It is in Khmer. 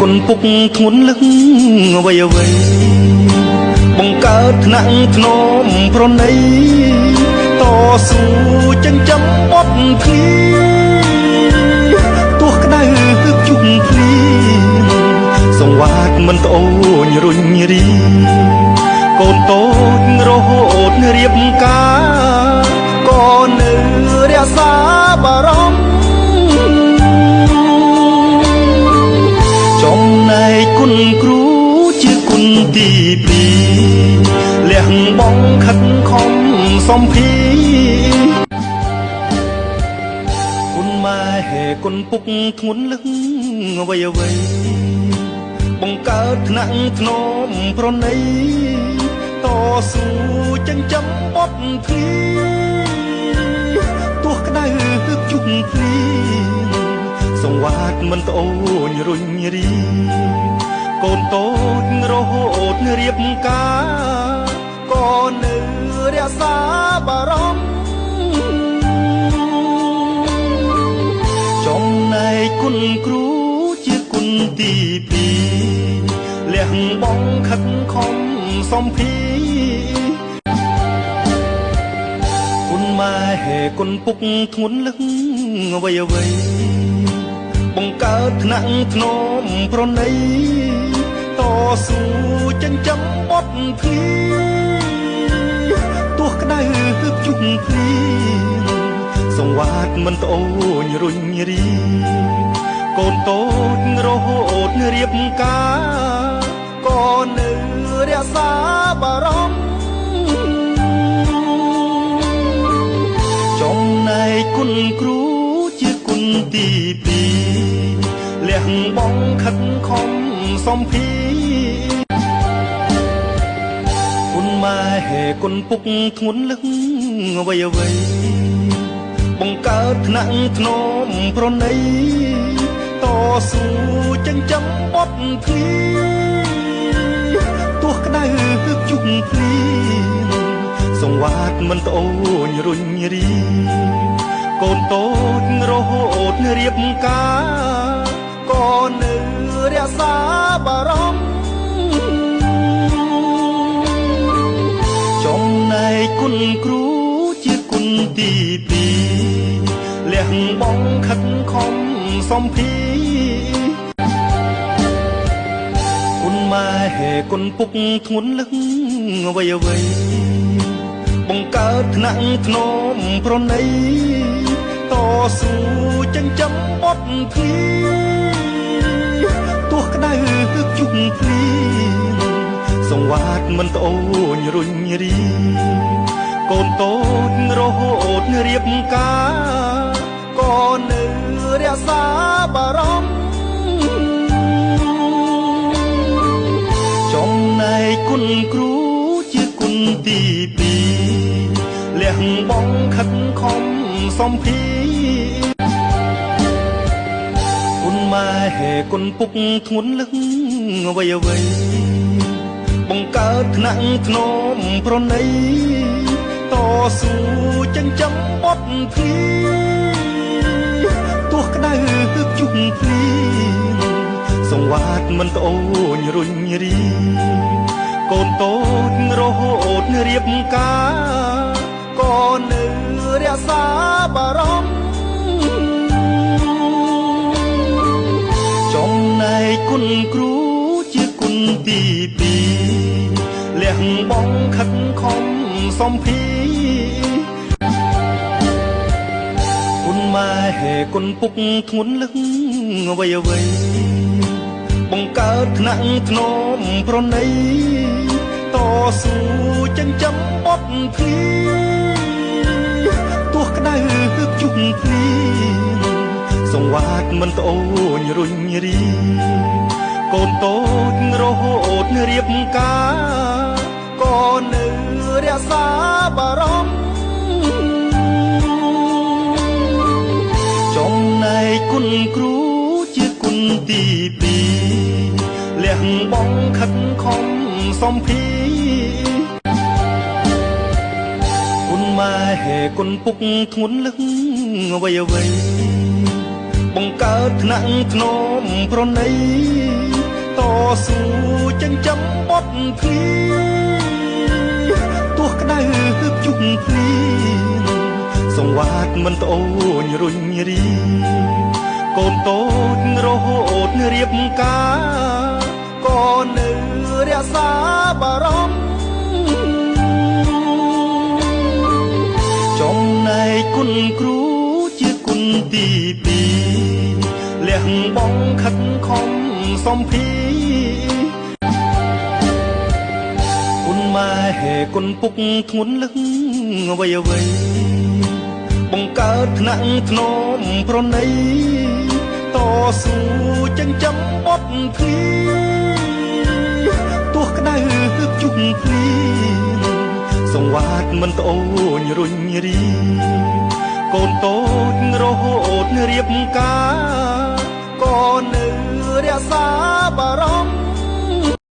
គុណពុកធ្ងន់លឹកអ្វីអ្វីបង្កើតថ្នាក់ធ្នមប្រណីតស៊ូចិញ្ចឹមបុត្រឃ្លីទោះក្តៅជុំភ្លីសង្វាតមិនត្អូញរុញរីកូនតូចរហូតរៀបការក៏នៅរក្សាបារម្ភចំណែកគុណគ្រូជាគុណទីពីរលះបងខិតខំសំភីគុណម៉ែគុណពុកធ្ងន់លឹកអ្វីអ្វីបង្កើតថ្នាក់ធ្នមប្រណីតស៊ូចិញ្ចឹមបុត្រឃ្លីទោះក្តៅជុំភ្លីសង្វាតមិនត្អូញរុញរីកូនតូចរហូតរៀបការក៏នៅរក្សាបារម្ភចំណែកគុណគ្រូជាគុណទីពីរលះបងខិតខំសំភីគុណម៉ែគុណពុកធ្ងន់លឹកអ្វីអ្វីបង្កើតថ្នាក់ធ្នមប្រណីតស៊ូចិញ្ចឹមបុត្រឃ្លីទោះក្តៅជុំភ្លីសង្វាតមិនត្អូញរុញរីកូនតូចរហូតរៀបការក៏នៅរក្សាបារម្ភចំណែកគុណគ្រូជាគុណទីពីរលះបងខិតខំសំភីគុណម៉ែគុណពុកធ្ងន់លឹកអ្វីអ្វីបង្កើតថ្នាក់ធ្នមប្រណីតស៊ូចិញ្ចឹមបុត្រឃ្លីទោះក្តៅជុំភ្លីសង្វាតមិនត្អូញរុញរីកូនតូចរហូតរៀបការក៏នៅរក្សាបារម្ភចំណែកគុណគ្រូជាគុណទីពីរលះបងខិតខំសំភីគុណម៉ែគុណពុកធ្ងន់លឹកអ្វីអ្វីបង្កើតថ្នាក់ធ្នមប្រណីតស៊ូចិញ្ចឹមបុត្រឃ្លីទោះក្តៅជុំភ្លីសង្វាតមិនត្អូញរុញរីកូនតូចរហូតរៀបការក៏នៅរក្សាបារម្ភចំណែកគុណគ្រូជាគុណទីពីរលះបងខិតខំសំភីគុណម៉ែគុណពុកធ្ងន់លឹកអ្វីអ្វីបង្កើតថ្នាក់ធ្នមប្រណីតស៊ូចិញ្ចឹមបុត្រឃ្លីទោះក្តៅជុំភ្លីសង្វាតមិនត្អូញរុញរីកូនតូចរហូតរៀបការក៏នៅរក្សាបារម្ភចំណែកគុណគ្រូជាគុណទីពីរលះបងខិតខំសំភីគុណម៉ែគុណពុកធ្ងន់លឹកអ្វីអ្វីបង្កើតថ្នាក់ធ្នមប្រណីតស៊ូចិញ្ចឹមបុត្រឃ្លីទោះក្តៅជុំភ្លីសង្វាតមិនត្អូញរុញរីកូនតូចរហូតរៀបការក៏នៅរក្សាបារម្ភចំណែកគុណគ្រូជាគុណទីពីរលះបងខិតខំសំភីគុណម៉ែគុណពុកធ្ងន់លឹកអ្វីអ្វីបង្ បង្កើតថ្នាក់ធ្នមប្រណីតស៊ូចិញ្ចឹមបុត្រភ្លីទោះក្តៅជុកភ្លៀងសង្វាតមិនត្អូញរុញរីកូនតូចរហូតរៀបការក៏នៅរក្សាបារម្ភចំណែកគុណគ្រូជាគុណទីពីរលះបងខិតខំសំភីគុណម៉ែគុណពុកធ្ងន់លឹងអ្វីអ្វីបង្កើតថ្នាក់ធ្នមប្រណីតស៊ូចិញ្ចឹមបុត្រភ្លីទោះក្តៅជុកភ្លៀងសង្វាតមិនត្អូញរុញរីកូនតូចរហូតរៀបការក៏នៅរក្សាបា